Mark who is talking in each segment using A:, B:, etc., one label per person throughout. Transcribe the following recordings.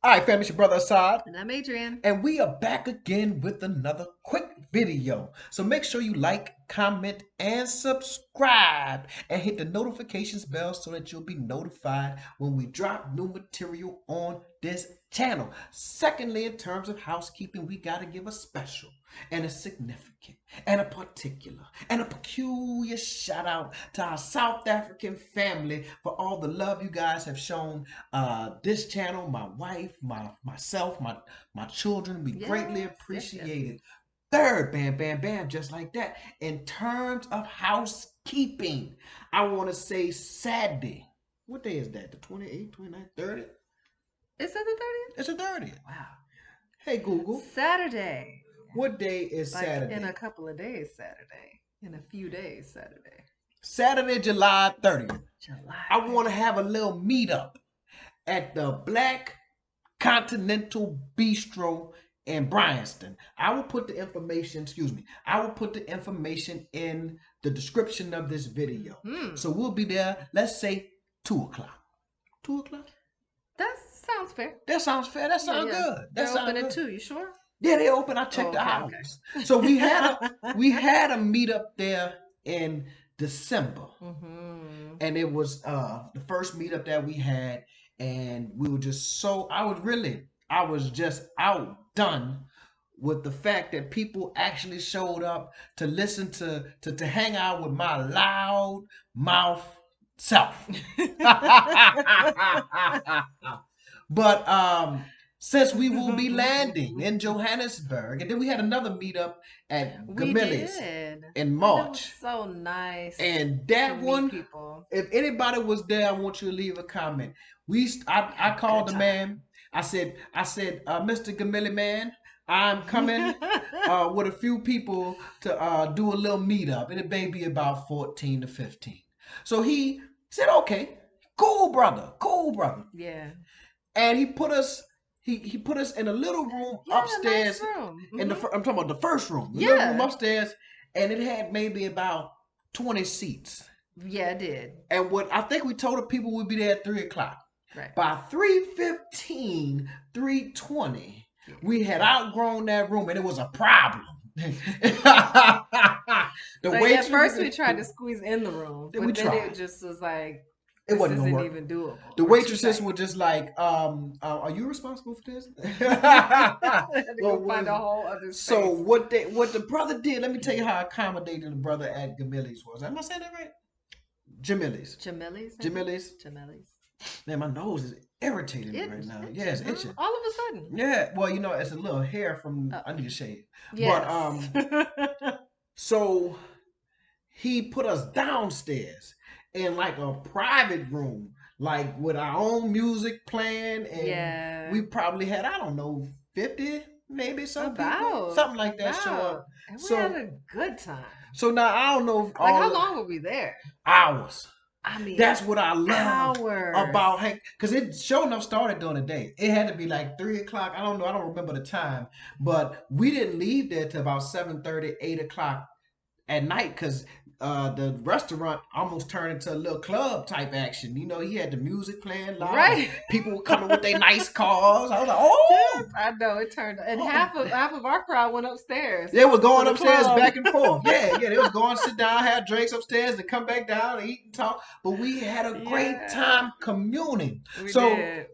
A: All right, family, it's your brother Assad.
B: And I'm Adrian.
A: And we are back again with another quick video. So make sure you like, comment, and subscribe. And hit the notifications bell so that you'll be notified when we drop new material on this channel. Secondly, in terms of housekeeping, we got to give a special and a significant and a particular and a peculiar shout out to our South African family for all the love you guys have shown this channel, my wife, myself, my children. We greatly appreciate it. Third, bam, bam, bam, just like that. In terms of housekeeping, I want to say Saturday. What day is that? The 28th, 29th, 30th?
B: Is that the 30th?
A: It's the 30th.
B: Wow.
A: Hey, Google.
B: Saturday.
A: What day is
B: like
A: Saturday?
B: In a couple of days, Saturday. In a few days, Saturday.
A: Saturday, July 30th.
B: July.
A: I want to have a little meetup at the Blaque Continental Bistro in Bryanston. I will put the information, I will put the information in the description of this video. So we'll be there, let's say 2 o'clock. 2 o'clock?
B: That sounds fair.
A: That sounds fair. That sounds good.
B: They're open at 2, you sure?
A: Yeah, they open. I checked the hours. Okay. So we had a meetup there in December. And it was the first meetup that we had, and we were just I was just outdone with the fact that people actually showed up to listen to hang out with my loud mouth self. But since we will be landing in Johannesburg, and then we had another meetup at Gamilli's in March.
B: So nice.
A: And that one, if anybody was there, I want you to leave a comment. I called the man. I said, Mr. Gamilli man, I'm coming with a few people to do a little meetup, and it may be about 14 to 15. So he said, okay, cool brother.
B: Yeah.
A: And he put us in a little room upstairs.
B: Nice room.
A: I'm talking about the first room. The little room upstairs, and it had maybe about 20 seats.
B: Yeah, it did.
A: And I think we told the people we'd be there at 3 o'clock.
B: Right.
A: By 3:15, 3:20, we had outgrown that room, and it was a problem.
B: At first we tried to squeeze in the room, but then it just was like,
A: it wasn't
B: even doable.
A: The waitresses were just like, are you responsible for this?
B: Go find a whole other space.
A: So what the brother did, let me tell you how accommodating the brother at Gamilli's was. Am I saying that right? Jamilli's. Man, my nose is irritating me right now. Yeah, it's itching.
B: All of a sudden.
A: Yeah, well, it's a little hair from I need to shave.
B: Yes.
A: But so he put us downstairs in like a private room, like with our own music playing, and we probably had, I don't know, 50 maybe something like that show up.
B: And we had a good time.
A: So now I don't know if
B: how long were we there?
A: Hours.
B: I mean,
A: that's what I love about Hank, because it sure enough started during the day. It had to be like 3 o'clock. I don't know. I don't remember the time, but we didn't leave there till about 7:30, 8 o'clock at night, because the restaurant almost turned into a little club type action. He had the music playing loud. Right. People were coming with their nice cars. I was like, oh.
B: Yes, I know. It turned, and half of our crowd went upstairs.
A: They were going upstairs back and forth. Yeah. They was going to sit down, have drinks upstairs, to come back down and eat and talk. But we had a great time communing.
B: We did.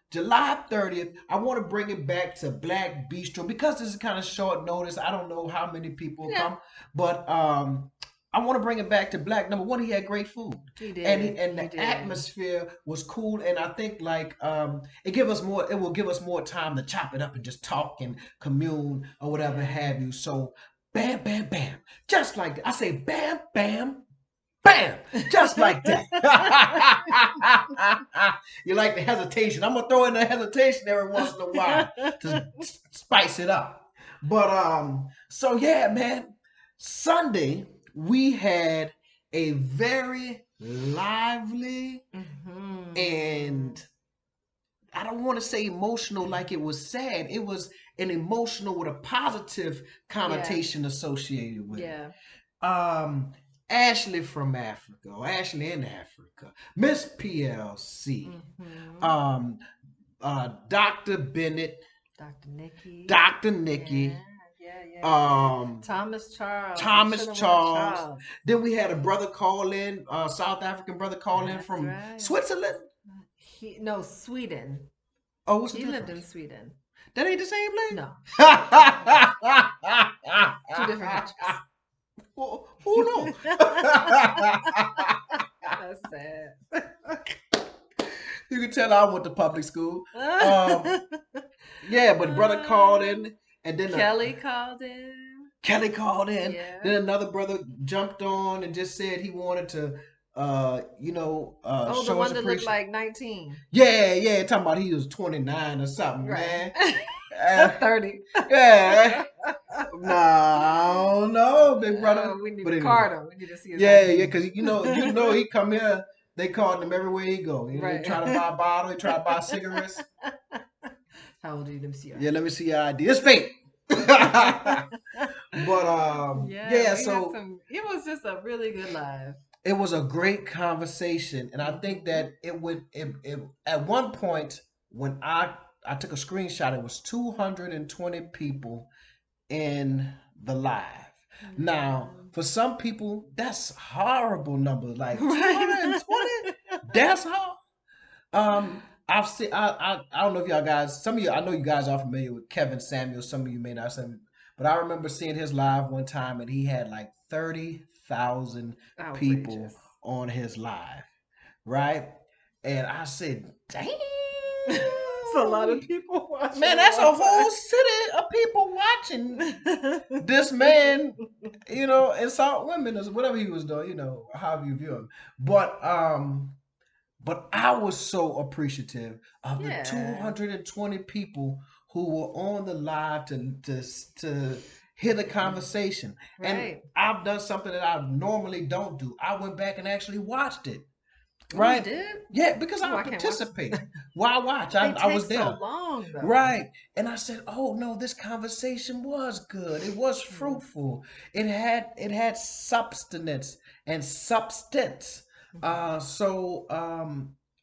A: July 30th, I want to bring it back to Blaque Bistro, because this is kind of short notice. I don't know how many people come, but I want to bring it back to Blaque. Number one, he had great food.
B: He did.
A: And the atmosphere was cool. And I think like it will give us more time to chop it up and just talk and commune or whatever have you. So bam, bam, bam. Just like that. I say bam, bam, bam. Just like that. You like the hesitation. I'm gonna throw in the hesitation every once in a while to spice it up. But so yeah, man. Sunday we had a very lively and I don't want to say emotional like it was sad. It was an emotional with a positive connotation associated with it. Ashley from Africa, or Ashley in Africa, Miss PLC, Dr. Bennett,
B: Dr. Nikki.
A: Dr. Nikki.
B: Thomas Charles.
A: Thomas Charles. Then we had a brother call in, South African brother call in from Switzerland.
B: Sweden.
A: Oh, what's the
B: difference? He lived in Sweden.
A: That ain't the same place?
B: No. 2 different countries.
A: Well, who knows?
B: That's sad.
A: You can tell I went to public school. Yeah, but brother called in, and then
B: Kelly called in.
A: Kelly called in. Yeah. Then another brother jumped on and just said he wanted to,
B: the one that looked like 19.
A: Yeah, talking about he was 29 or something, right.
B: Man. 30.
A: Yeah. No, big brother.
B: We need to card him. We need to see his
A: ID. Because you know he come here. They called him everywhere he go. He try to buy a bottle. He try to buy cigarettes.
B: How old are you? Let me see your ID.
A: Yeah, let me see your ID. It's fake. But so
B: it was just a really good live.
A: It was a great conversation, and I think that it at one point when I took a screenshot, it was 220 people in the live. Mm-hmm. Now, for some people, that's horrible number. Like 220, that's hard. I've seen. I don't know if y'all guys. Some of you, I know you guys are familiar with Kevin Samuels. Some of you may not. But I remember seeing his live one time, and he had like 30,000 people on his live, right? And I said, "Damn,
B: that's a lot of people watching."
A: Man, that's a whole city of people watching this man, insult women or whatever he was doing, however you view him. But I was so appreciative of the 220 people who were on the live to hear the conversation. Right. And I've done something that I normally don't do. I went back and actually watched it. Right?
B: You did?
A: Yeah, because I participate. Why watch? I was there.
B: So long, though.
A: Right. And I said, "Oh no, this conversation was good. It was fruitful. It had substance and substance." So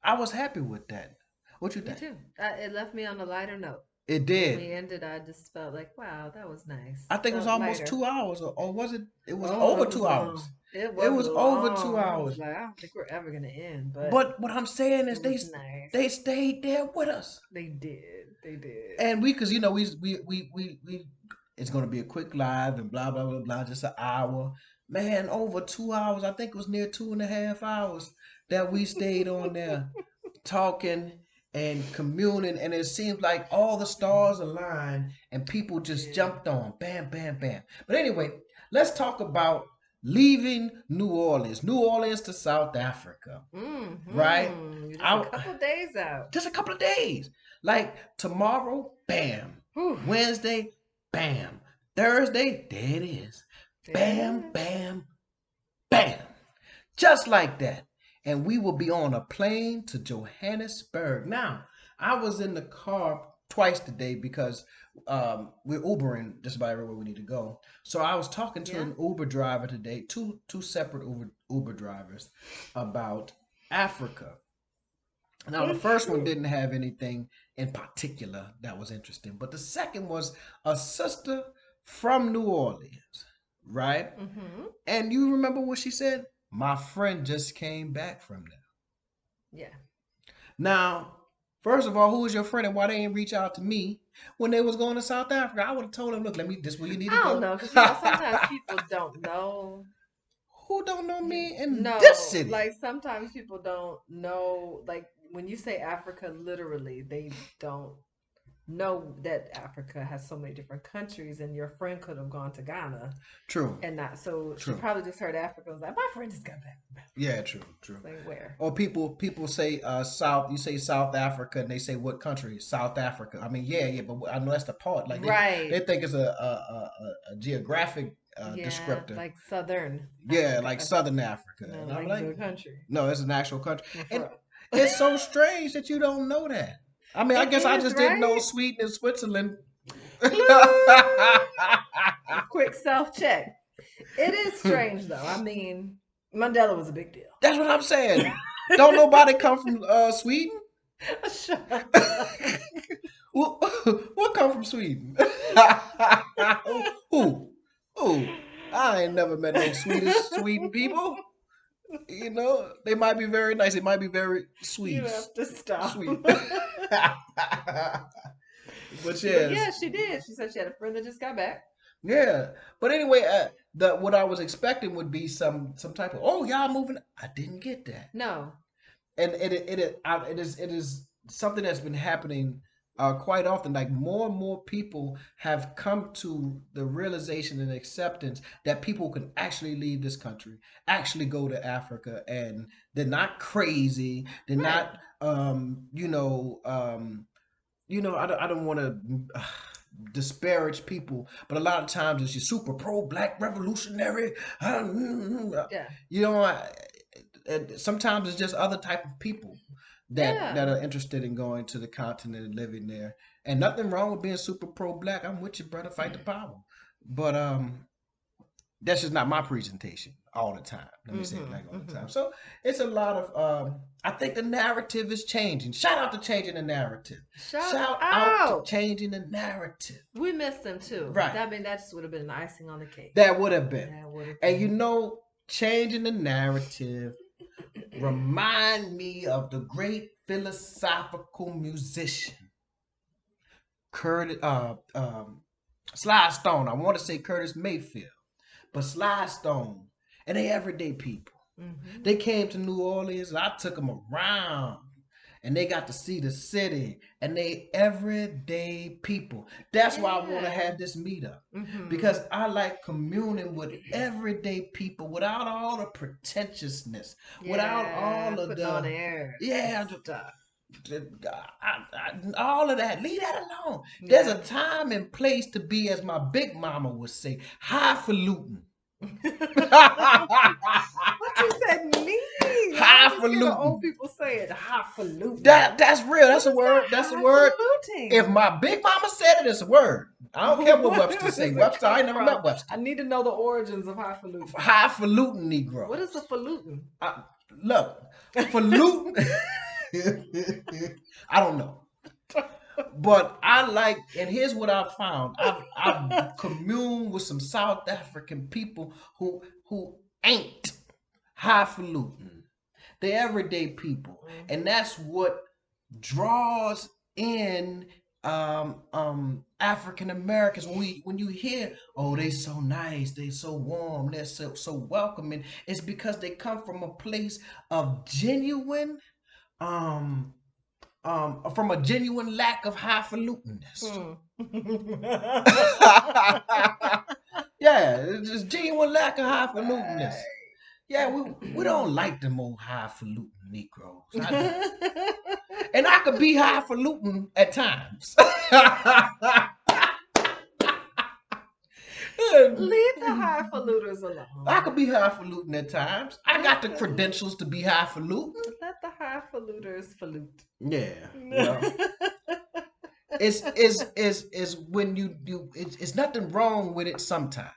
A: I was happy with that. What you think?
B: Me too. It left me on a lighter note.
A: It did.
B: When we ended, I just felt like, wow, that was nice.
A: I think it was almost 2 hours, or was it? It was over 2 hours.
B: It was
A: over 2 hours.
B: I don't think we're ever gonna end.
A: But what I'm saying is they stayed there with us.
B: They did.
A: And we it's gonna be a quick live and blah blah blah blah, just an hour. Man, over 2 hours. I think it was near 2.5 hours that we stayed on there talking and communing, and it seems like all the stars aligned and people just jumped on. Bam, bam, bam. But anyway, let's talk about leaving New Orleans to South Africa. Mm-hmm. Right?
B: Just a couple days out.
A: Just a couple of days. Like tomorrow, bam. Whew. Wednesday, bam. Thursday, there it is. Bam, bam, bam. Just like that. And we will be on a plane to Johannesburg. Now, I was in the car twice today because we're Ubering just about everywhere we need to go. So I was talking to an Uber driver today, two separate Uber drivers, about Africa. Now, the first one didn't have anything in particular that was interesting, but the second was a sister from New Orleans, right? Mm-hmm. And you remember what she said? My friend just came back from there.
B: Yeah.
A: Now, first of all, who was your friend and why they didn't reach out to me when they was going to South Africa? I would have told them, look, this is where you need to go.
B: I don't know, because sometimes people don't know.
A: Who don't know me in this city?
B: Like sometimes people don't know, like when you say Africa, literally, they don't know that Africa has so many different countries, and your friend could have gone to Ghana.
A: True.
B: And not so. True. She probably just heard Africa and was like, my friend just got back.
A: Yeah, true.
B: Like where?
A: Or people say South. You say South Africa, and they say what country? South Africa. I mean, yeah, but I know that's the part. Like they think it's a geographic descriptor.
B: Like Southern.
A: Yeah,
B: Africa.
A: Like Southern Africa.
B: No,
A: and I'm
B: like the country.
A: No, it's an actual country. And it's so strange that you don't know that. I mean, I guess I just didn't know Sweden and Switzerland.
B: Quick self-check. It is strange, though. I mean, Mandela was a big deal.
A: That's what I'm saying. Don't nobody come from Sweden?
B: Shut up.
A: come from Sweden? Who? Who? I ain't never met no Sweden people. You know, they might be very nice. They might be very
B: You
A: sweet,
B: have to stop.
A: sweet. But
B: But
A: yes,
B: yeah, she did. She said she had a friend that just got back.
A: yeah. But anyway, the what I was expecting would be some type of, oh, y'all moving. I didn't get that.
B: No.
A: And it is something that's been happening quite often. Like more and more people have come to the realization and acceptance that people can actually leave this country, actually go to Africa, and they're not crazy. They're
B: Right.
A: not, I don't want to disparage people, but a lot of times it's your super pro black revolutionary.
B: Yeah.
A: You know, and sometimes it's just other type of people that
B: Yeah.
A: are interested in going to the continent and living there. And nothing wrong with being super pro black. I'm with you, brother. Fight the power. But that's just not my presentation all the time. Let me say it
B: Mm-hmm.
A: like all the
B: Mm-hmm.
A: time. So it's a lot of I think the narrative is changing. Shout out to changing the narrative.
B: Shout
A: Shout out to
B: out.
A: changing the narrative.
B: We missed them too.
A: Right.
B: I mean, that just would have been an icing on the cake.
A: That would have been.
B: That would have
A: And
B: been.
A: changing the narrative remind me of the great philosophical musician Curtis Sly Stone. I want to say Curtis Mayfield, but Sly Stone and they everyday people.
B: Mm-hmm.
A: They came to New Orleans and I took them around and they got to see the city and they everyday people. That's why I want to
B: Yeah.
A: have this meetup
B: Mm-hmm.
A: because I like communing with everyday people without all the pretentiousness, without
B: Yeah.
A: all of
B: Putting on
A: the,
B: airs and
A: yeah,
B: stuff.
A: all of that. Leave that alone. There's
B: Yeah.
A: a time and place to be, as my big mama would say, highfalutin.
B: What you said mean? I always hear the old
A: Highfalutin.
B: people say it. Highfalutin.
A: That's real.
B: What
A: That's a
B: is
A: word.
B: that
A: That's a word. If
B: highfalutin?
A: my big mama said it, it's a word. I don't care what
B: Where
A: Webster
B: does
A: say.
B: it
A: Webster, I
B: come
A: ain't never
B: from?
A: met Webster.
B: I need to know the origins of highfalutin.
A: Highfalutin
B: What is a
A: Negroes.
B: falutin?
A: Look, falutin. I don't know. But I like, and here's what I found. I've communed with some South African people who ain't highfalutin. They're everyday people, and
B: Mm-hmm.
A: that's what draws in African Americans. When you hear, oh, they so nice, they so warm, they're so welcoming, it's because they come from a place of genuine um from a genuine lack of highfalutenness.
B: Hmm.
A: Yeah, it's just genuine lack of highfalutenness.
B: Right.
A: Yeah, we don't like them old highfalutin Negroes. I don't. And I could be highfalutin at times.
B: Leave the highfaluters
A: I
B: alone.
A: could be highfalutin at times. I got
B: Let
A: the
B: the
A: credentials to be highfalutin.
B: let the highfaluters falute.
A: Yeah, well, it's when it's nothing wrong with it sometimes.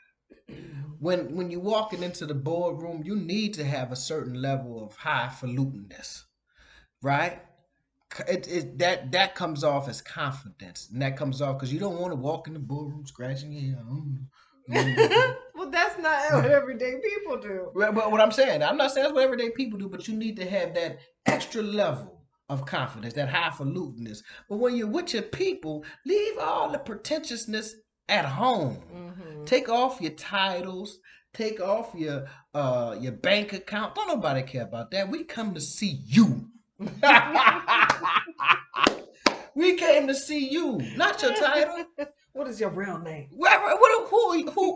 A: When you're walking into the boardroom, you need to have a certain level of highfalutenness, right? That comes off as confidence, and that comes off because you don't want to walk in the boardroom scratching your head.
B: Well, that's not what everyday people do.
A: But what I'm saying, I'm not saying that's what everyday people do, but you need to have that extra level of confidence, that highfalutenness. But when you're with your people, leave all the pretentiousness at home.
B: Mm-hmm.
A: Take off your titles. Take off your bank account. Don't nobody care about that. We come to see you. We came to see you, not your title.
B: What is your real name?
A: Who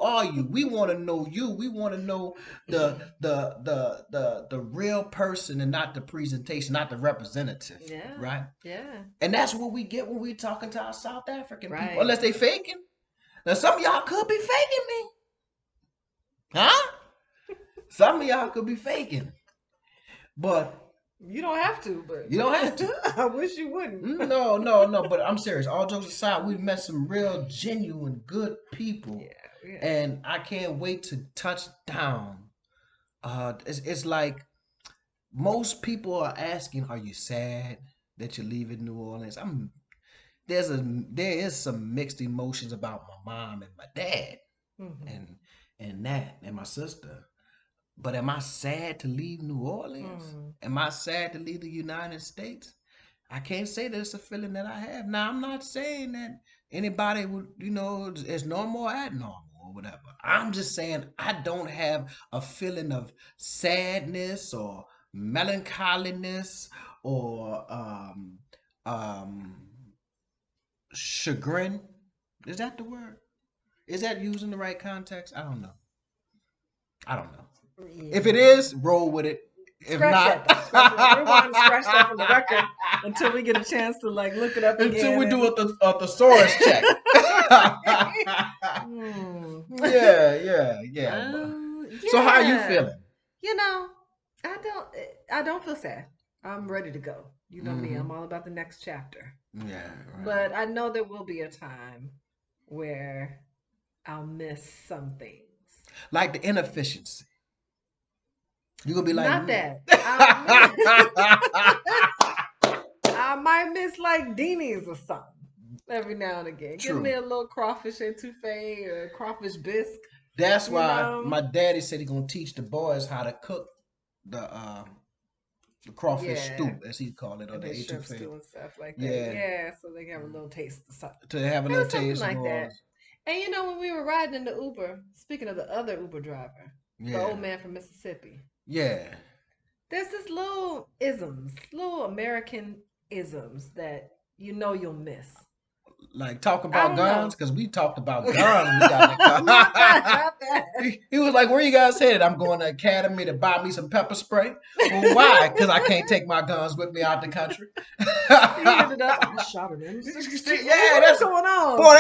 A: are you? We want to know you. We want to know the real person and not the presentation, not the representative,
B: Yeah,
A: right?
B: yeah,
A: And that's what we get when we talking to our South African people,
B: right.
A: unless they faking. Now some of y'all could be faking me, huh? Some of y'all could be faking, but
B: You don't have to, but
A: you don't have to.
B: I wish you wouldn't.
A: No, no, no. But I'm serious. All jokes aside, we've met some real, genuine, good people,
B: Yeah, yeah.
A: and I can't wait to touch down. It's like most people are asking, "Are you sad that you're leaving New Orleans?" there is some mixed emotions about my mom and my dad
B: Mm-hmm.
A: and and my sister. But am I sad to leave New Orleans?
B: Mm.
A: Am I sad to leave the United States? I can't say that it's a feeling that I have. Now, I'm not saying that anybody would, is normal or abnormal or whatever. I'm just saying I don't have a feeling of sadness or melancholiness or um, chagrin. Is that the word? Is that used in the right context? I don't know. I don't know. If it
B: Yeah.
A: is, roll with it. If
B: Scratch
A: not,
B: that though. Scratch that. Rewind and scratch that from the record until we get a chance to like look it up
A: until
B: again
A: we do
B: and
A: a thesaurus check.
B: Hmm.
A: Yeah. So how are you
B: Yeah.
A: feeling?
B: You know, I don't feel sad. I'm ready to go. You know me, I'm
A: Mm-hmm.
B: all about the next chapter.
A: Yeah, right.
B: But I know there will be a time where I'll miss some things.
A: Like the inefficiency. You're gonna be like
B: Not
A: me.
B: that. I'll miss I might miss like Deanies or something every now and again. Give me
A: True.
B: a little crawfish etouffee or crawfish bisque,
A: That's
B: you
A: why
B: know?
A: my daddy said he's gonna teach the boys how to cook the crawfish
B: Yeah.
A: stew, as he called it, or
B: And
A: the
B: his shrimp
A: etouffee.
B: stew and stuff like that.
A: Yeah,
B: Yeah, so they can have a little taste of something.
A: to have a
B: Maybe
A: little
B: something
A: taste of
B: like
A: New
B: that.
A: Orleans.
B: And you know, when we were riding in the Uber, speaking of the other Uber driver, the
A: Yeah,
B: old man from Mississippi,
A: yeah.
B: there's this little isms, little American isms that you know you'll miss.
A: Like talk
B: I
A: about
B: don't
A: guns,
B: know.
A: because we talked about guns when we got in the
B: Not that,
A: car.
B: not that.
A: He was like, "Where you guys headed?" I'm going to Academy to buy me some pepper spray. Well, why? Because I can't take my guns with me out the country.
B: He
A: Yeah,
B: ended up, I shot an M16. What is
A: that's
B: going on?
A: boy.
B: So,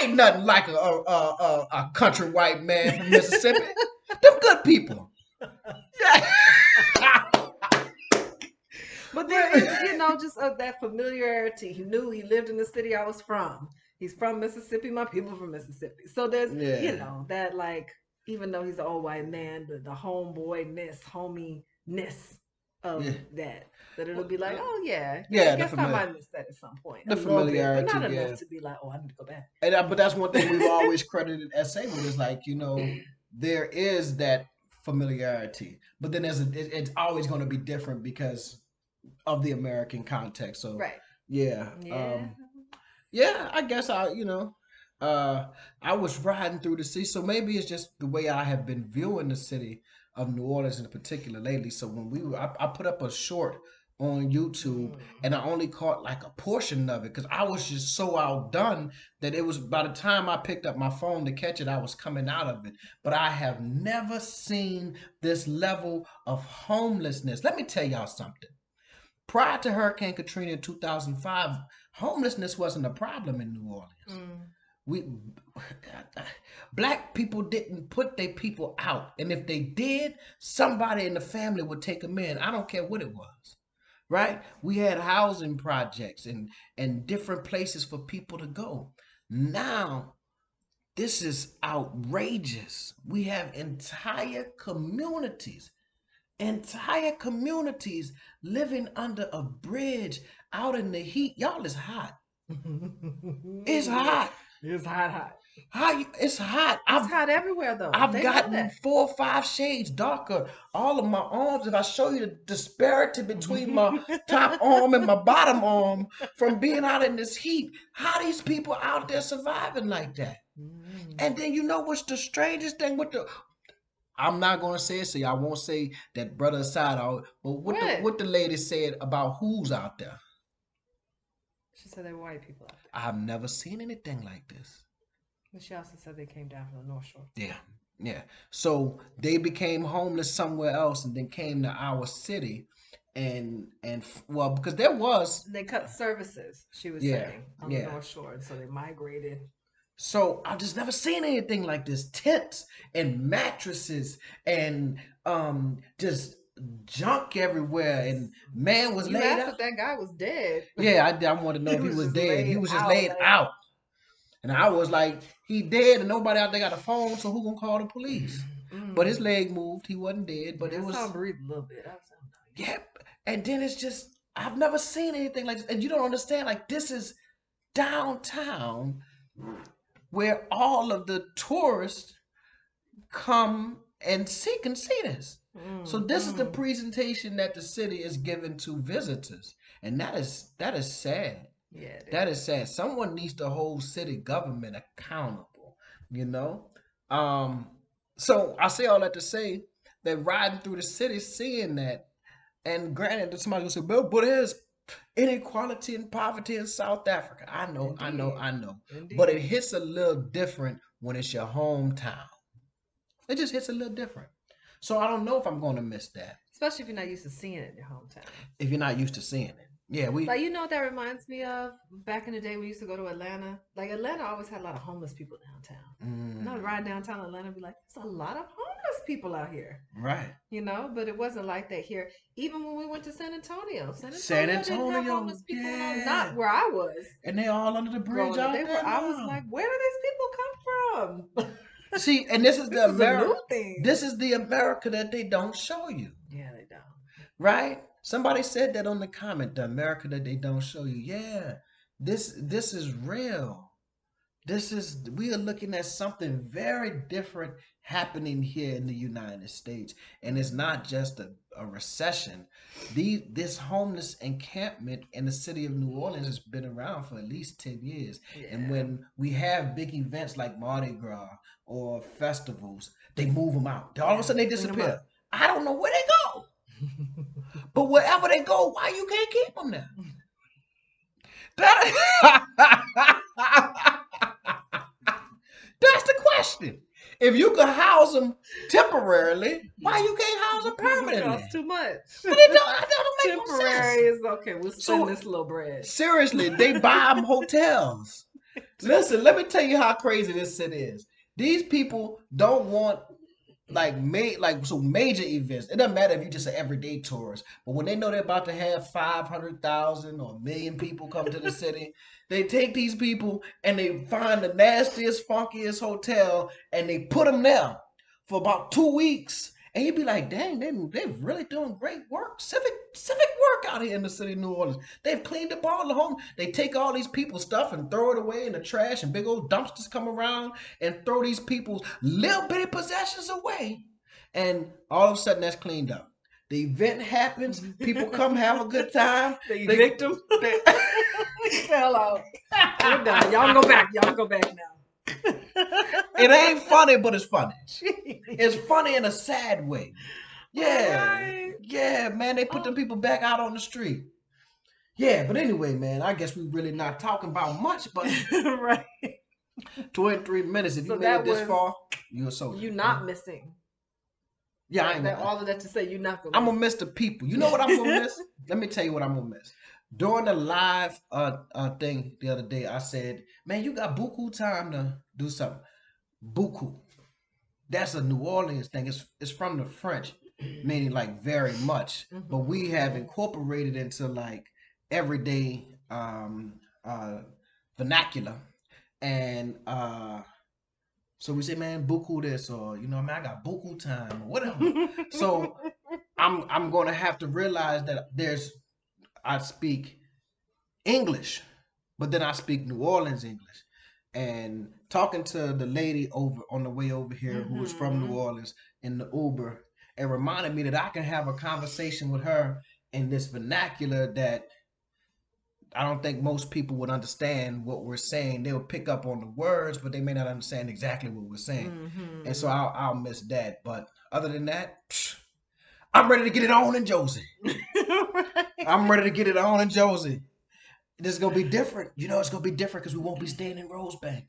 A: Ain't nothing like a country white man from Mississippi. Them good people. Yeah.
B: but there is, you know, just that familiarity. He knew he lived in the city I was from. He's from Mississippi. My people from Mississippi. So there's, you
A: Yeah.
B: know, that like, even though he's an old white man, the homeboyness, hominess
A: Yeah.
B: of that. That it'll
A: Well,
B: be like, oh yeah, yeah. I
A: yeah.
B: guess I might miss that at some point, a
A: The
B: little bit, but
A: familiarity.
B: not enough
A: Yeah.
B: to be like, oh, I need to go back.
A: And but that's one thing we've always credited SA with is like there is that familiarity, but then it's always going to be different because of the American context. So
B: Right.
A: yeah,
B: Yeah.
A: yeah, I guess uh, I was riding through the city, so maybe it's just the way I have been viewing the city of New Orleans in particular lately. So when I put up a short on YouTube,
B: Mm.
A: and I only caught like a portion of it because I was just so outdone that it was by the time I picked up my phone to catch it, I was coming out of it. But I have never seen this level of homelessness. Let me tell y'all something. Prior to Hurricane Katrina in 2005, homelessness wasn't a problem in New Orleans.
B: Mm.
A: We black people didn't put their people out, and if they did, somebody in the family would take them in. I don't care what it was, right? We had housing projects and different places for people to go. Now this is outrageous. We have entire communities living under a bridge out in the heat. Y'all is hot. It's hot.
B: It's hot, hot.
A: It's hot.
B: It's hot everywhere, though.
A: I've
B: They know
A: gotten
B: that.
A: 4 or 5 shades darker. All of my arms, if I show you the disparity between my top arm and my bottom arm from being out in this heat, how these people out there surviving like that?
B: Mm.
A: And then you know what's the strangest thing with the I'm not gonna say it, so I won't say that brother aside. But
B: What?
A: what the lady said about who's out there,
B: She said they were white people out there.
A: I've never seen anything like this.
B: But she also said they came down from the North Shore.
A: Yeah, yeah. So they became homeless somewhere else, and then came to our city, and well, because there was,
B: They cut services, she was
A: yeah,
B: saying, on the
A: yeah.
B: North Shore. And so they migrated.
A: So I've just never seen anything like this. Tents and mattresses and just junk everywhere. And man was
B: You
A: laid
B: asked
A: out.
B: if that guy was dead.
A: Yeah, I wanted to know
B: He
A: if he
B: was
A: was
B: just
A: dead. He
B: laid
A: was just
B: out,
A: laid
B: laid
A: out.
B: out.
A: And I was like, he dead and nobody out there got a phone, so who gonna call the police? But his
B: Mm.
A: leg moved. He wasn't dead, but
B: Yeah,
A: it
B: I saw him
A: was,
B: breathe a little bit. I was like,
A: yep. And then it's just, I've never seen anything like this. And you don't understand, like, this is downtown where all of the tourists come and seek and see this. So this is the
B: Mm-hmm.
A: presentation that the city is giving to visitors, and that is sad.
B: Yeah, it
A: That
B: is.
A: is sad. Someone needs to hold city government accountable. You know. Um. So I say all that to say that riding through the city, seeing that, and granted, somebody will say, but there's inequality and poverty in South Africa. I know, I know,
B: Indeed.
A: I know. But it
B: Indeed.
A: hits a little different when it's your hometown. It just hits a little different. So I don't know if I'm going to miss that
B: Especially if you're not used to seeing it in your hometown.
A: if you're not used to seeing it. Yeah, we
B: Like, you know what that reminds me of? Back in the day, we used to go to Atlanta. Like, Atlanta always had a lot of homeless people downtown. And I would
A: mm,
B: ride downtown Atlanta and be like, there's a lot of homeless people out here.
A: right.
B: You know, but it wasn't like that here. Even when we went to San Antonio, San
A: San
B: Antonio didn't have
A: Antonio,
B: homeless people and all.
A: yeah.
B: Not where I was
A: And they all under the bridge
B: growing up. They
A: out
B: were.
A: there
B: I was
A: now.
B: like, where do these people come from?
A: See, and this is
B: This
A: the
B: is a
A: America.
B: new thing.
A: This is the America that they don't show you,
B: Yeah, they don't.
A: right? Somebody said that on the comment, the America that they don't show you. Yeah, this is real. We are looking at something very different happening here in the United States, and it's not just a recession. This homeless encampment in the city of New Orleans has been around for at least 10 years, and
B: Yeah.
A: when we have big events like Mardi Gras or festivals, they move them out. All of a
B: Yeah.
A: sudden they
B: Clean them
A: disappear.
B: up.
A: I don't know where they go, but wherever they go, why you can't keep them there? That That's the question. If you could house them temporarily, why you can't house them
B: Because it costs
A: permanently?
B: too much.
A: But it don't, that don't make no
B: Temporary
A: sense.
B: is okay. We'll spend
A: So
B: this little bread.
A: seriously, they buy them hotels. Listen, let me tell you how crazy this city is. These people don't want major events. It doesn't matter if you're just an everyday tourist, but when they know they're about to have 500,000 or 1 million people come to the city, they take these people and they find the nastiest, funkiest hotel and they put them there for about 2 weeks. And you'd be like, dang, they're really doing great work, civic work out here in the city of New Orleans. They've cleaned up all the home. They take all these people's stuff and throw it away in the trash, and big old dumpsters come around and throw these people's little bitty possessions away. And all of a sudden, that's cleaned up. The event happens. People come have a good time.
B: They
A: They,
B: evict them.
A: they
B: Hell out. We're done. Y'all go back. Y'all go back now.
A: it ain't funny, but it's funny.
B: Jeez.
A: It's funny in a sad way. Yeah,
B: Right.
A: yeah, man. They put them
B: Oh,
A: people back out on the street. Yeah, but anyway, man, I guess we really not talking about much, but
B: right.
A: 23 minutes. If you
B: So
A: made it
B: that
A: this
B: was
A: far, you're a soldier.
B: you not missing.
A: Yeah, I
B: That,
A: ain't
B: that
A: gonna.
B: all of that to say you not gonna
A: I'm
B: miss
A: gonna miss the people. You know what I'm gonna miss? Let me tell you what I'm gonna miss. During the live thing the other day, I said, "Man, you got buku time to do something." Buku. That's a New Orleans thing. It's from the French, meaning like very much. But we have
B: Mhm.
A: incorporated into like everyday vernacular, and so we say, man, buku this, or man, I got buku time, or whatever. So I'm gonna have to realize that I speak English, but then I speak New Orleans English. And talking to the lady over on the way over here who was from New
B: Mhm.
A: Orleans in the Uber, it reminded me that I can have a conversation with her in this vernacular that I don't think most people would understand what we're saying. They would pick up on the words, but they may not understand exactly what we're saying. And so
B: Mhm.
A: I'll miss that. But other than that, I'm ready to get it on in Josie.
B: Right.
A: I'm ready to get it on in Josie. This is gonna be different. It's gonna be different because we won't be staying in Rosebank.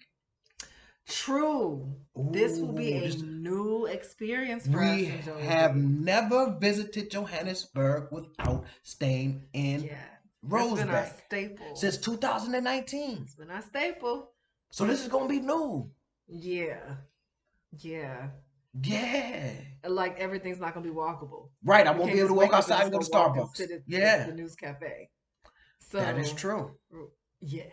B: True. This will be
A: Ooh,
B: a
A: this
B: new experience for us
A: we
B: in
A: have
B: Josie.
A: never visited Johannesburg without staying in
B: Yeah. That's been our
A: Rosebank
B: staple.
A: since 2019.
B: It's been our staple.
A: So this is gonna be new.
B: Yeah. Yeah.
A: Yeah.
B: Like everything's not gonna be walkable.
A: Right. I
B: We
A: won't
B: can't
A: be able to
B: just
A: walk
B: wake up and
A: outside
B: just
A: and go
B: go
A: to
B: walk and
A: Starbucks.
B: sit at the
A: Yeah.
B: news cafe.
A: That is
B: So
A: true.
B: yeah,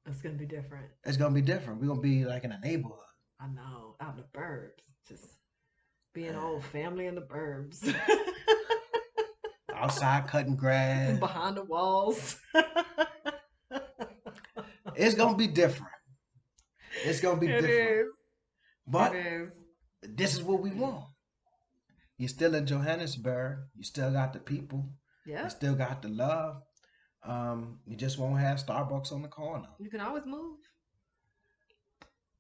B: it's gonna be different.
A: It's gonna be different. We're gonna be like in a neighborhood.
B: I know, out in the burbs. Just being old
A: Uh,
B: family in the burbs.
A: outside cutting grass.
B: Behind the walls.
A: It's gonna be different. It's gonna be
B: It
A: different.
B: is. It
A: But
B: is.
A: this is what we want. You're still in Johannesburg. You still got the people. You
B: Yep.
A: still got the love. You just won't have Starbucks on the corner.
B: You can always move.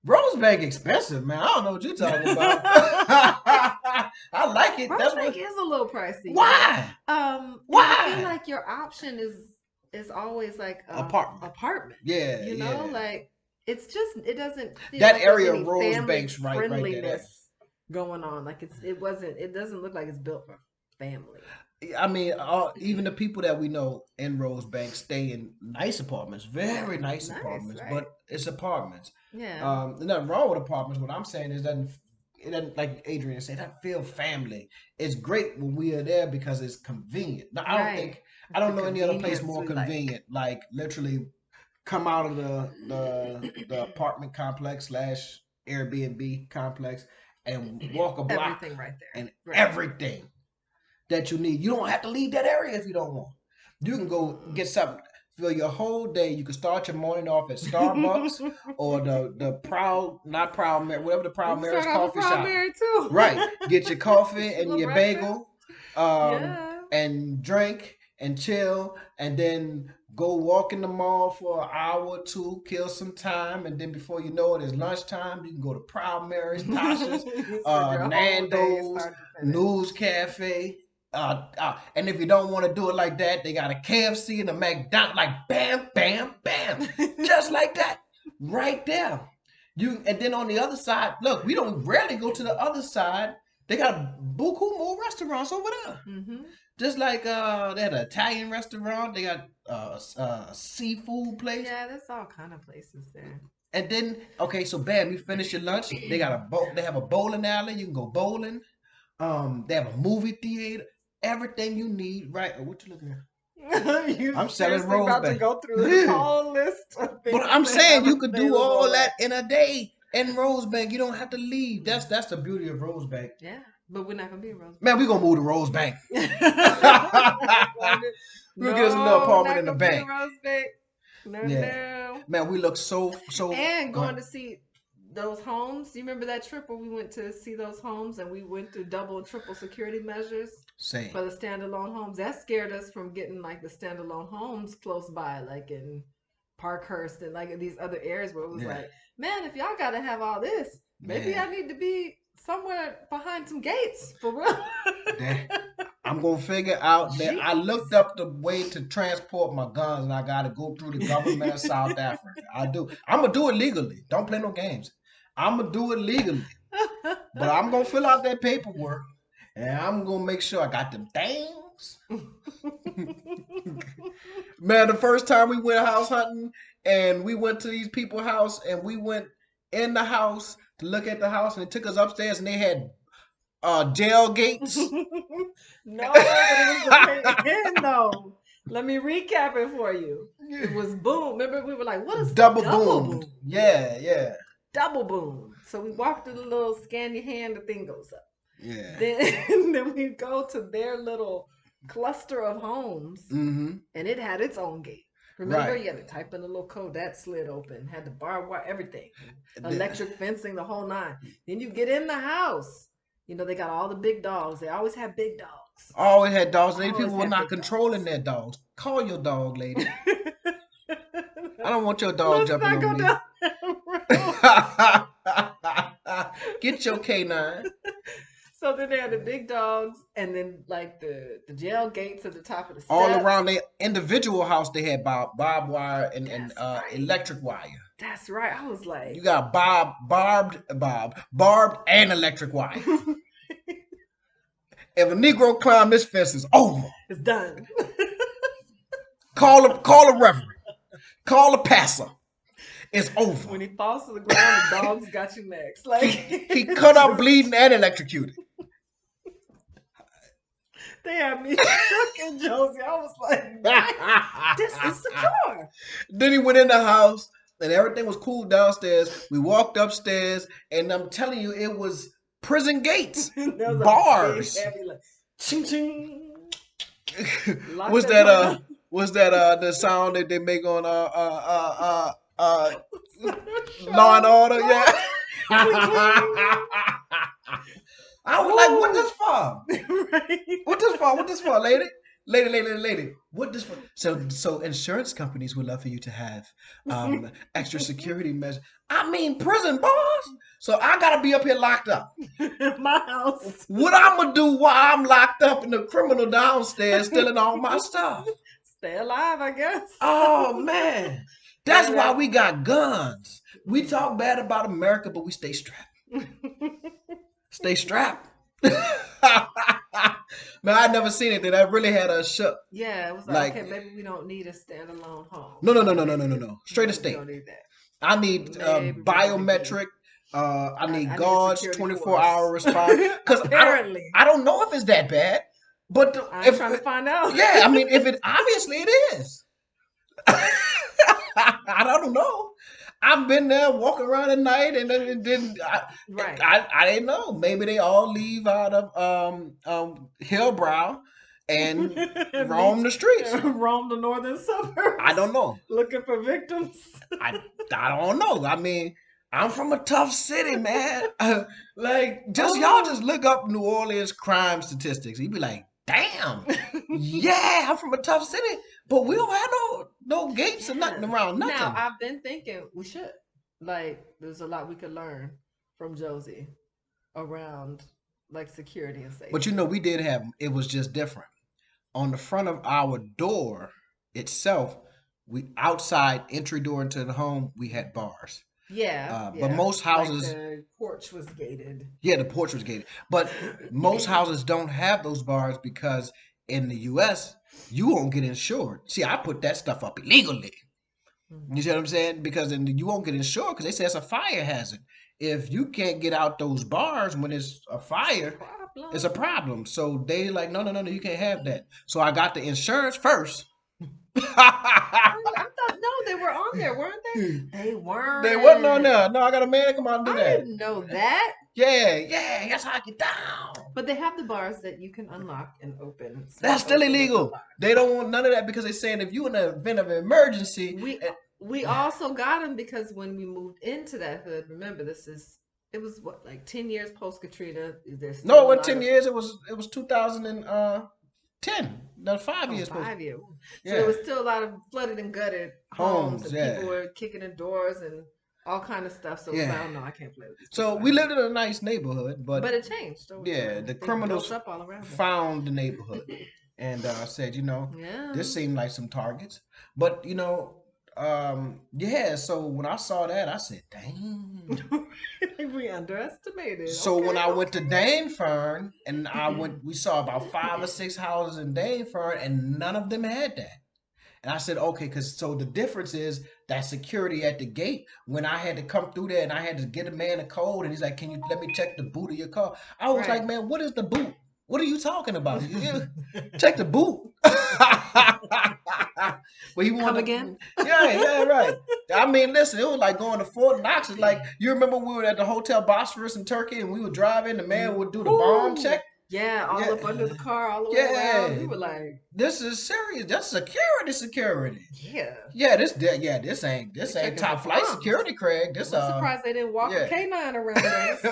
A: Rosebank expensive, man. I don't know what you're talking about. I like it. That's
B: Rosebank
A: what.
B: is a little pricey.
A: Why?
B: Because I feel
A: Why?
B: like your option is always like
A: Apartment.
B: apartment.
A: Yeah,
B: You know,
A: yeah.
B: like it's just it doesn't feel
A: That
B: like there's
A: area of
B: any family
A: Rosebank's right there.
B: friendliness going on. Like it doesn't look like it's built for family.
A: I mean, even the people that we know in Rosebank stay in nice apartments, very nice
B: Nice,
A: apartments,
B: right?
A: but it's apartments.
B: Yeah.
A: There's nothing wrong with apartments. What I'm saying is it doesn't like Adrian said, that feel family. It's great when we are there because it's convenient. Now,
B: Right.
A: I
B: It's the
A: don't know any other place
B: convenience
A: more
B: we like.
A: convenient. Like literally come out of the apartment complex slash Airbnb complex and walk a block
B: Everything right there.
A: and
B: Right.
A: everything that you need. You don't have to leave that area if you don't want. You can go get something for your whole day. You can start your morning off at Starbucks or the Proud, not Proud Mary, whatever the
B: We
A: Proud
B: can
A: Mary's
B: start off with
A: coffee shop.
B: primary too.
A: Right. Get your coffee
B: Get your
A: and
B: little
A: your
B: breakfast.
A: bagel,
B: Yeah.
A: and drink and chill, and then go walk in the mall for an hour or two, kill some time, and then before you know it, it's lunchtime. You can go to Proud Mary's, Tasha's,
B: You spend your whole day
A: Nando's,
B: start to finish.
A: News Cafe. And if you don't want to do it like that, they got a KFC and a McDonald's, like bam, bam, bam, just like that, right there. And then on the other side, look, we don't rarely go to the other side. They got buku more restaurants over there.
B: Mm-hmm.
A: Just like they had an Italian restaurant, they got a seafood place,
B: Yeah, there's all kind of places there.
A: and then okay, so bam, you finish your lunch. They got they have a bowling alley. You can go bowling. They have a movie theater. Everything you need, right? What you looking at?
B: You
A: I'm selling
B: seriously about to
A: Rosebank.
B: go through this whole list of
A: But
B: things
A: I'm
B: they
A: saying
B: have
A: you could do
B: available?
A: all
B: Like,
A: that in a day in Rosebank. You don't have to leave. That's the beauty of Rosebank.
B: yeah, but we're not gonna be in Rosebank.
A: Man, we gonna move to Rosebank. We'll get us a little
B: No,
A: apartment
B: not
A: in the
B: gonna be in
A: bank.
B: Rosebank. No,
A: Yeah.
B: no.
A: Man, we look so.
B: And going to see those homes. Do you remember that trip where we went to see those homes and we went through double and triple security measures
A: Same.
B: for the standalone homes? That scared us from getting like the standalone homes close by, like in Parkhurst and like in these other areas where it was like, man, if y'all gotta have all this, maybe I need to be somewhere behind some gates for real.
A: I'm gonna figure out that I looked up the way to transport my guns and I gotta go through the government of South Africa. I do. I'm gonna do it legally. Don't play no games. I'm gonna do it legally. But I'm gonna fill out that paperwork and I'm gonna make sure I got them things. Man, the first time we went house hunting and we went to these people's house and we went in the house to look at the house and they took us upstairs and they had jail gates.
B: No, but it was the pay though. Let me recap it for you. It was boom. Remember, we were like, "What is
A: Double
B: double
A: boom.
B: boom?"
A: Yeah.
B: Double boom. So we walk through the little scan your hand, the thing goes up.
A: Yeah.
B: Then we go to their little cluster of homes,
A: Mm-hmm.
B: and it had its own gate. Remember,
A: Right.
B: you had to type in the little code that slid open, had the barbed wire, everything, electric fencing, the whole nine. Then you get in the house. You know, they got all the big dogs. They always have big dogs.
A: Always had dogs. These
B: Always
A: people were
B: had
A: not
B: big
A: controlling
B: dogs.
A: their dogs. Call your dog, lady. I don't want your dog
B: Let's
A: jumping
B: not go
A: on me.
B: down that road.
A: Get your canine.
B: So then they had the big dogs, and then like the jail gates at the top of the steps.
A: All around their individual house, they had barbed wire and
B: That's right.
A: electric wire.
B: That's right. I was like,
A: You got barbed and electric wire. If a Negro climb this fence, it's over.
B: it's done.
A: Call a reverend. Call a pastor. It's over.
B: When he falls to the ground, the dogs got you next. Like
A: He cut up, bleeding, and electrocuted.
B: They had me shook and Josie. I was like, what? This is secure.
A: Then he went in the house and everything was cool downstairs. We walked upstairs and I'm telling you, it was prison gates.
B: There was
A: Bars.
B: a big, heavy, like, ching ching. Lock
A: Was
B: that
A: that
B: door.
A: was that the sound that they make on Law and Order,
B: Law.
A: yeah.
B: Cling, cling.
A: I was like, what
B: Ooh.
A: this for?
B: Right.
A: What this for? What this for, lady? Lady. What this for? So insurance companies would love for you to have extra security measures. I mean, prison bars. So I gotta be up here locked up.
B: My house.
A: What I'm gonna do while I'm locked up and the criminal downstairs stealing all my stuff?
B: Stay alive, I guess.
A: Oh man, that's
B: Yeah,
A: why we got guns. We talk bad about America, but we stay strapped. Stay strapped. Man, I never seen anything that really had us shook.
B: Yeah, it was like, okay, maybe we don't need a standalone home.
A: No. Straight to
B: We
A: state.
B: don't need that.
A: I need
B: Maybe we
A: biometric. I need
B: need a
A: guards,
B: security
A: 24-hour response. Because
B: Apparently.
A: I don't know if it's that bad. But
B: I'm trying to find out.
A: Yeah, I mean, if it obviously it is. I don't know. I've been there walking around at night, and then
B: Right.
A: I didn't know. Maybe they all leave out of Hillbrow and roam the streets.
B: Roam the northern suburbs.
A: I don't know.
B: Looking for victims.
A: I don't know. I mean, I'm from a tough city, man. Like, y'all just look up New Orleans crime statistics. You'd be like, damn. Yeah, I'm from a tough city, but we don't have no gates or nothing around. Nothing.
B: Now, I've been thinking we should. Like, there's a lot we could learn from Josie around like security and safety.
A: But you know, we did have them. It was just different. On the front of our door itself, we outside entry door into the home, we had bars.
B: Yeah,
A: But most houses,
B: like the porch was gated.
A: Yeah, the porch was gated. But most houses don't have those bars because in the U.S. you won't get insured. See, I put that stuff up illegally. You see what I'm saying? Because you won't get insured because they say it's a fire hazard. If you can't get out those bars when it's a fire, it's a problem. So they like, no, you can't have that. So I got the insurance first.
B: I thought they were on there, weren't they? They weren't.
A: They wasn't on there. No, I got a man to come out and do that.
B: I didn't know that.
A: Yeah, that's how I get down.
B: But they have the bars that you can unlock and open.
A: That's still illegal. They don't want none of that because they're saying if you in an event of an emergency.
B: We also got them because when we moved into that hood, remember it was what, like 10 years post Katrina.
A: No, it wasn't 10 years. It was 2010. No, 5 years post.
B: 5 years. So there was still a lot of flooded and gutted homes and people were kicking in doors and all kind of stuff. So no, I can't play with this.
A: So we lived in a nice neighborhood, but
B: it changed.
A: The criminals
B: up all around
A: found the neighborhood and said, this seemed like some targets. But so when I saw that, I said, dang.
B: We underestimated.
A: So when I went to Danefern and we saw about 5 or 6 houses in Danefern and none of them had that. And I said, okay, so the difference is that security at the gate, when I had to come through there and I had to get a man a code and he's like, can you let me check the boot of your car? I was like, man, what is the boot? What are you talking about? Check the boot. But he wanted
B: come again?
A: Yeah, right. I mean, listen, it was like going to Fort Knox. It's like, you remember we were at the Hotel Bosphorus in Turkey and we would drive in, the man would do the bomb check.
B: Yeah, all up under the car, all the way around. We were like,
A: this is serious. That's security.
B: Yeah.
A: This ain't top flight security, Craig.
B: I'm surprised they didn't walk a canine around us.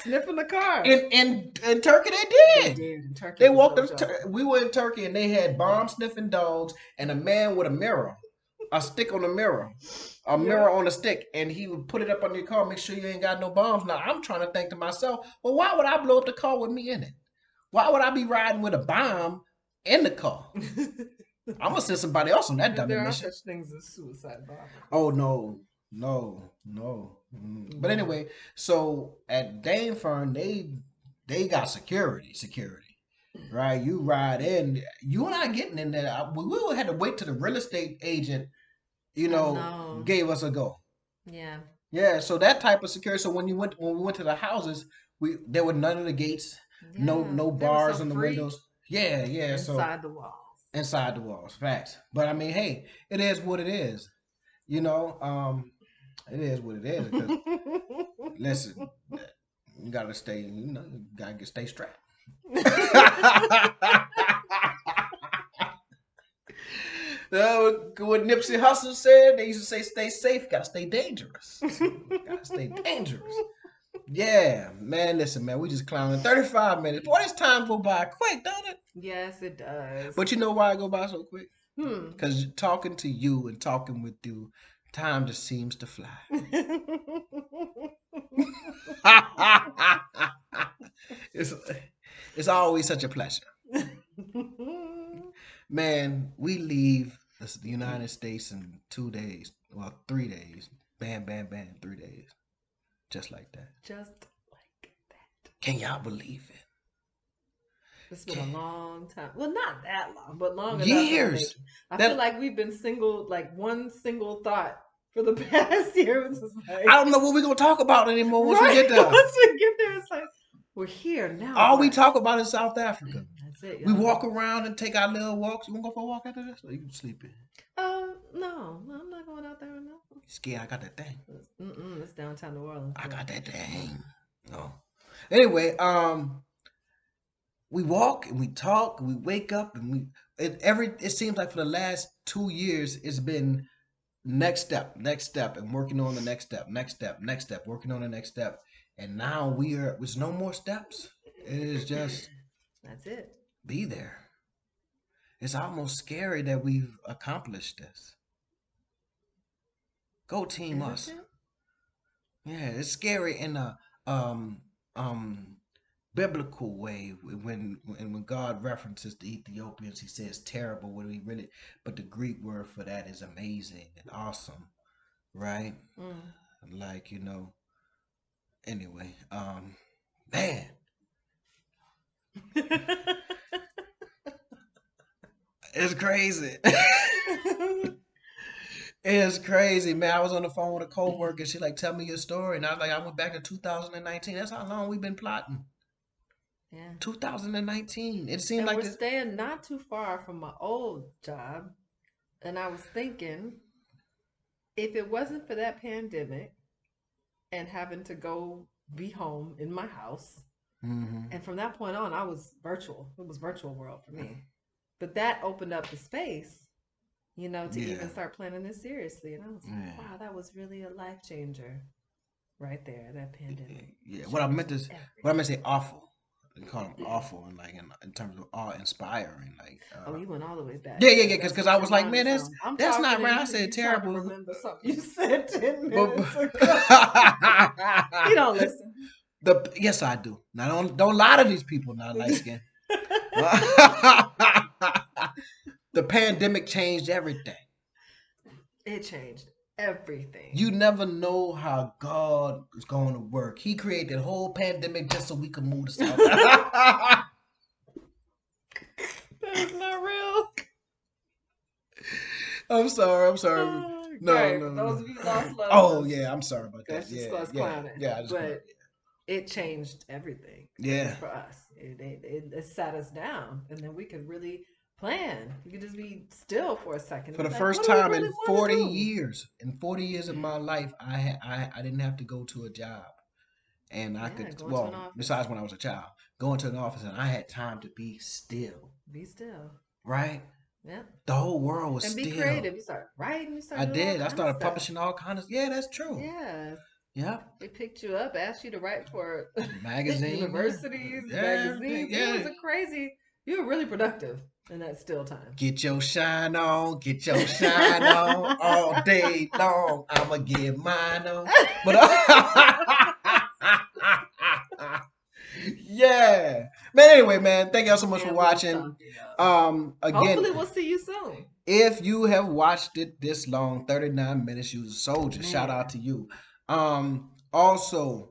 B: Sniffing the car.
A: In Turkey, they did.
B: They did. In Turkey,
A: they walked up. We were in Turkey, and they had bomb sniffing dogs and a man with a stick on a mirror on a stick, and he would put it up on your car, make sure you ain't got no bombs. Now I'm trying to think to myself, well, why would I blow up the car with me in it? Why would I be riding with a bomb in the car? I'm gonna send somebody else on that dumb mission.
B: There are such things as suicide bombers.
A: Oh no. But anyway, so at Danefern, they got security, right? You ride in, you're not getting in there. We had to wait till the real estate agent, gave us a go. Yeah. So that type of security. So when we went to the houses, there were none of the gates, no bars on the windows. Yeah.
B: Inside the walls.
A: Inside the walls, facts. But I mean, hey, it is what it is. It is what it is. Because, listen, you gotta stay. Stay strapped. What Nipsey Hussle said, they used to say, "Stay safe, gotta stay dangerous, gotta stay dangerous." Yeah, man. Listen, man, we just clowning. 35 minutes. Boy, this time go by quick, don't it?
B: Yes, it does.
A: But you know why it go by so quick?
B: Hmm.
A: Because talking to you and talking with you, time just seems to fly. it's, it's always such a pleasure. Man, we leave the United States in 2 days. Well, 3 days. Bam, bam, bam, 3 days. Just like that.
B: Just like that.
A: Can y'all believe it?
B: It's been a long time. Well, not that long, but long enough.
A: Years.
B: I feel like we've been single, like one single thought for the past year. It's just like,
A: I don't know what we're going to talk about anymore once we get there.
B: Once we get there, it's like, we're here now.
A: All we talk about is South Africa.
B: That's it.
A: We walk around and take our little walks. You want to go for a walk after this? Or you can sleep in?
B: No, I'm not going out there right now.
A: Scared? I got that thing.
B: It's downtown New Orleans.
A: I got that thing. No. Anyway, we walk and we talk and we wake up and it seems like for the last 2 years it's been next step, and working on the next step, working on the next step. And now there's no more steps. It is just
B: that's it.
A: Be there. It's almost scary that we've accomplished this. Go team us. Yeah, it's scary in a biblical way. When God references the Ethiopians, he says terrible when he really, but the Greek word for that is amazing and awesome, right? Like, anyway, man. It's crazy. It's crazy, man. I was on the phone with a coworker. She like, tell me your story. And I was like, I went back to 2019. That's how long we've been plotting.
B: Yeah.
A: 2019. It seemed
B: and
A: like
B: we're staying not too far from my old job. And I was thinking, if it wasn't for that pandemic and having to go be home in my house, and from that point on, I was virtual. It was virtual world for me. But that opened up the space, to even start planning this seriously. And I was like, wow, that was really a life changer right there, that pandemic.
A: Yeah. What I meant to say awful. They call them awful and like in terms of awe-inspiring. Like
B: you went all the way back.
A: Yeah. Because I was like, man, that's not right. I said terrible.
B: Remember something you said 10 minutes ago. You don't listen.
A: Yes, I do. Now don't lie to these people. Now, light skin. The pandemic changed everything. It
B: changed everything.
A: You never know how God is going to work. He created the whole pandemic just so we could move to South Africa.
B: That is not real.
A: I'm sorry.
B: No. Those of you lost love.
A: Oh yeah, I'm sorry about that.
B: That's just us clowning.
A: Yeah,
B: but it changed everything.
A: Yeah.
B: For us, it sat us down, and then we could really plan. You could just be still for a second.
A: For the first time in 40 years, of my life, I didn't have to go to a job, and I could besides when I was a child, go into an office, and I had time to be still.
B: Be still.
A: Right.
B: Yeah.
A: The whole world was still.
B: And be creative. You start writing.
A: I did. I started publishing all kinds of. Yeah, that's true.
B: Yeah.
A: Yeah.
B: They picked you up, asked you to write for
A: magazines,
B: universities, magazines. Yeah. It was crazy. You were really productive in that still time.
A: Get your shine on, all day long. I'ma get mine on. But yeah. But anyway, man, thank y'all so much for watching. Again,
B: hopefully we'll see you soon.
A: If you have watched it this long, 39 minutes, you're a soldier. Shout out to you. Also,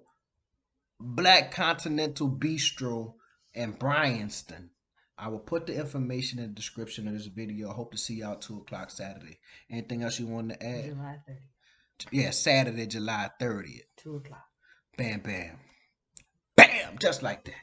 A: Blaque Continental Bistro and Bryanston. I will put the information in the description of this video. I hope to see y'all 2 o'clock Saturday. Anything else you want to add?
B: July 30th.
A: Yeah, Saturday, July 30th.
B: 2 o'clock.
A: Bam, bam. Bam! Just like that.